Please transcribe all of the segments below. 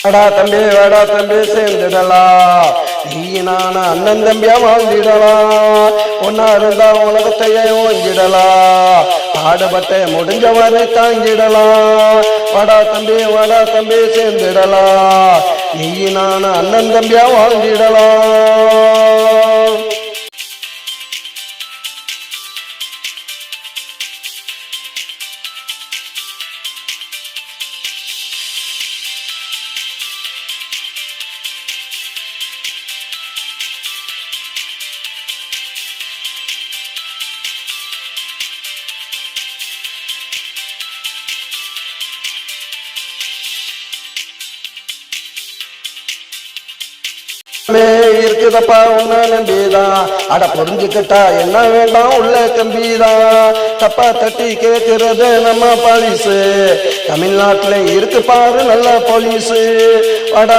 வாடா தம்பி சேர்ந்துடலாம். நீ நான அண்ணன் தம்பியா வாழ்ந்திடலாம். ஒன்னா இருந்தா உலகத்தையே ஓங்கிடலாம். பாடுபட்ட முடிஞ்சவரை தாங்கிடலாம். வாடா தம்பி சேர்ந்துடலாம். நீ நான அண்ணன் தம்பியா வாழ்ந்திடலாம். இருக்குதப்பா உன்ன நம்பிதான். அட புரிஞ்சுக்கிட்டா என்ன வேண்டாம் உள்ள கம்பிதான். தப்பா தட்டி கேட்கிறது நம்ம பாலிசு. தமிழ்நாட்டுல இருக்கு பாரு நல்ல போலீஸு. வாடா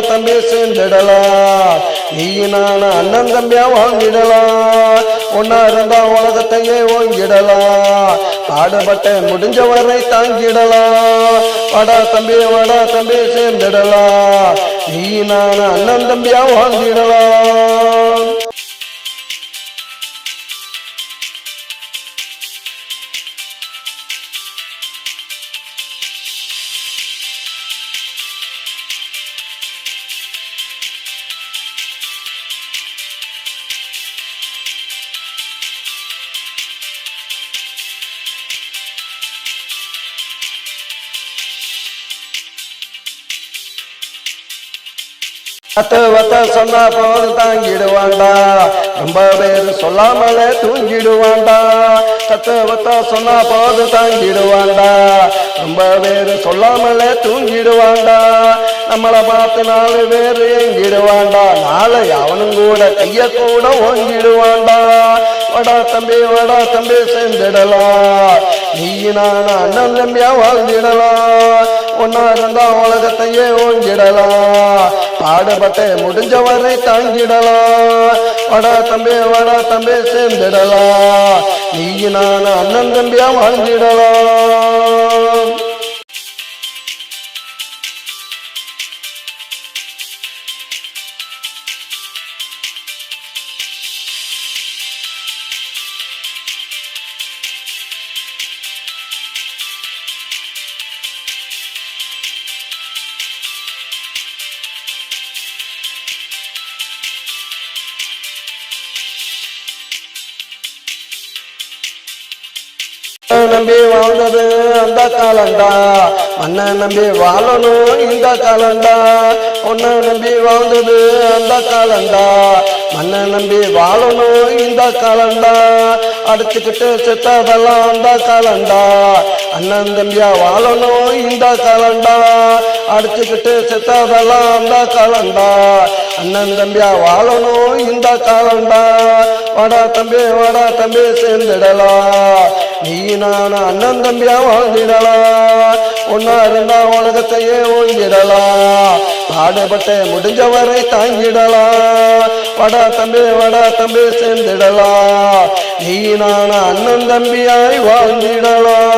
தம்பி சேர்ந்துடலாம். நீ நான அண்ணன் தம்பியா வாழ்ந்திடலாம். ஒன்னா இருந்தா உலகத்தையே ஓங்கிடலாம். பாடுபட்ட முடிஞ்ச வரை தாங்கிடலாம். வாடா தம்பி சேர்ந்துடலாம். நீ நான அண்ணன் தம்பியா வாழ்ந்திடலாம். சொன்னா போது தாங்கிடுவாண்டா. ரொம்ப பேரு சொல்லாமலே தூங்கிடுவாண்டா. சொன்னா போது தாங்கிடுவாண்டா. ரொம்ப பேரு சொல்லாமலே தூங்கிடுவாண்டா. நம்மளை பார்த்து 4 பேரு எங்கிடுவாண்டா. நாளை அவனும் கூட கைய கூட ஓங்கிடுவாண்டா. வாடா தம்பி சேர்ந்துடலாம். நீ நான அண்ணன் தம்பியா வாழ்ந்திடலாம். ஒன்னா இருந்தா உலகத்தையே ஓங்கிடலாம். பாடுபட்ட முடிஞ்ச வரை தாங்கிடலாம். வாடா தம்பி சேர்ந்துடலாம். நீ நான அண்ணன் தம்பியா வாழ்ந்திடலாம். நம்பி வாழ்ந்தது அந்த காலண்டா. மண்ண நம்பி வாழணும் இந்த காலண்டா. ஒன்ன நம்பி வாழ்ந்தது அந்த காலண்டா. மண்ண நம்பி வாழணும் இந்த காலண்டா. அடிச்சுக்கிட்டு செத்ததெல்லாம் அந்த காலண்டா. அண்ணன் தம்பியா வாழணும் இந்த காலண்டா. அடிச்சுக்கிட்டு செத்ததெல்லாம் அந்த காலண்டா. அண்ணன் தம்பியா வாழணும் இந்த காலண்டா. வாடா தம்பி சேர்ந்துடலாம். நீ நான அண்ணன் தம்பியா வாழ்ந்திடலாம். ஒன்னா இருந்தா உலகத்தையே ஓங்கிடலாம். பாடுபட்ட முடிஞ்ச வரை தாங்கிடலாம். வாடா தம்பி சேர்ந்துடலாம். நீ நான அண்ணன் தம்பியாய் வாழ்ந்திடலாம்.